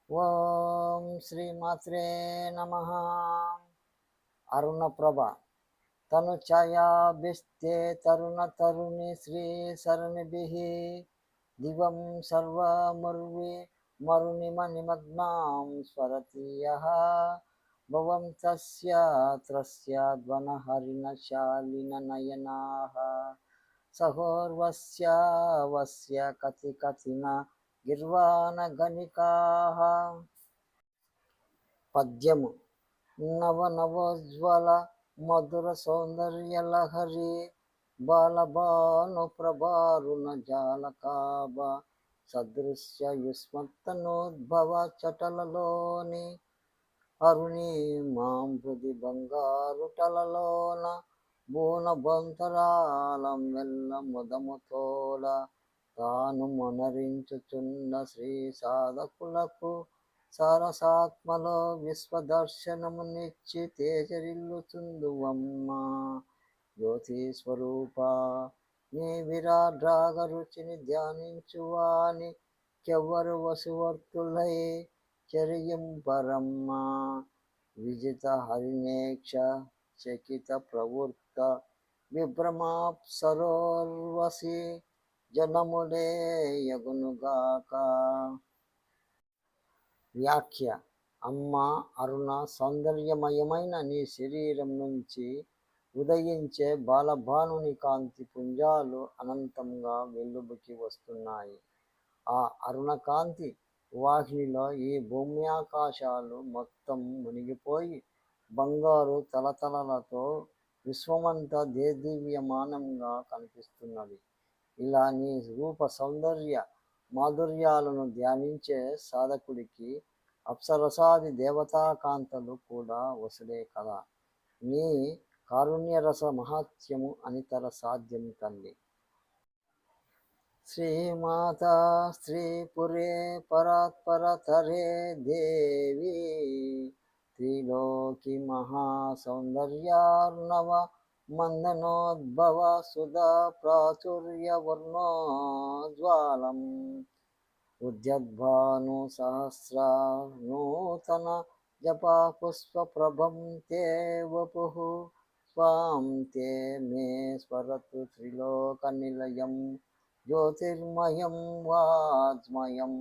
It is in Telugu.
ఓం శ్రీమాత్రే నమ. అరుణప్రభ తను ఛాయాభిస్తే తరుణ తరుణి శ్రీ సరణిభిః దివం సర్వముర్వి మరునిమ నిమగ్నాం స్వరతి యః భవం తస్య త్రస్యాద్వన హరిణ శాలిన నయనాః సహోర్వస్య వస్య కతి కథిన గిర్వాణ గణికాః. పద్యము. నవనవోజ్వల మధుర సౌందర్య లహరి బాలబాను ప్రభారుణ జాలకాభ సదృశ్య యుష్మత్తనోద్భవ చటలలోని అరుణి మాంబృది బంగారు టలలోన బూన బంతరాలం వెల్ల ముదముతోల తాను మొనరించుచున్న శ్రీ సాధకులకు సరసాత్మలో విశ్వదర్శనమునిచ్చి తేజరిల్లుచుందువమ్మ జ్యోతి స్వరూప. నీ విరాడ్రాగ రుచిని ధ్యానించువాని కెవ్వరు వసువర్తులై చెరియింపరమ్మ. విజిత హరినేక్ష చకిత ప్రవృత్త విభ్రమాప్సరోర్వశి జనములే యగునుగాక. వ్యాఖ్య. అమ్మ అరుణ, సౌందర్యమయమైన నీ శరీరం నుంచి ఉదయించే బాలభానుని కాంతి పుంజాలు అనంతంగా వెల్లుబుకి వస్తున్నాయి. ఆ అరుణ కాంతి వాహినిలో ఈ భూమ్యాకాశాలు మొత్తం మునిగిపోయి బంగారు తలతలలతో విశ్వమంతా దేదీవ్యమానంగా కనిపిస్తున్నది. ఇలా నీ రూప సౌందర్య మాధుర్యాలను ధ్యానించే సాధకుడికి అప్సరసాది దేవతాకాంతలు కూడా వసులే కదా. నీ కారుణ్యరస మహాత్యము అనితర సాధ్యం తల్లి. శ్రీమాత స్త్రీపురే పరాత్పరతరే దేవి త్రిలోకి మహాసౌందర్యార్ణవ మందనోద్భవ సుధా ప్రాచుర్య వర్ణోజ్వాలం ఉద్యద్భాను సహస్ర నూతన జపా పుష్పప్రభం తే వపుః స్వాం తే మే స్మరతు త్రిలోక నిలయం జ్యోతిర్మయం వాజ్మయం.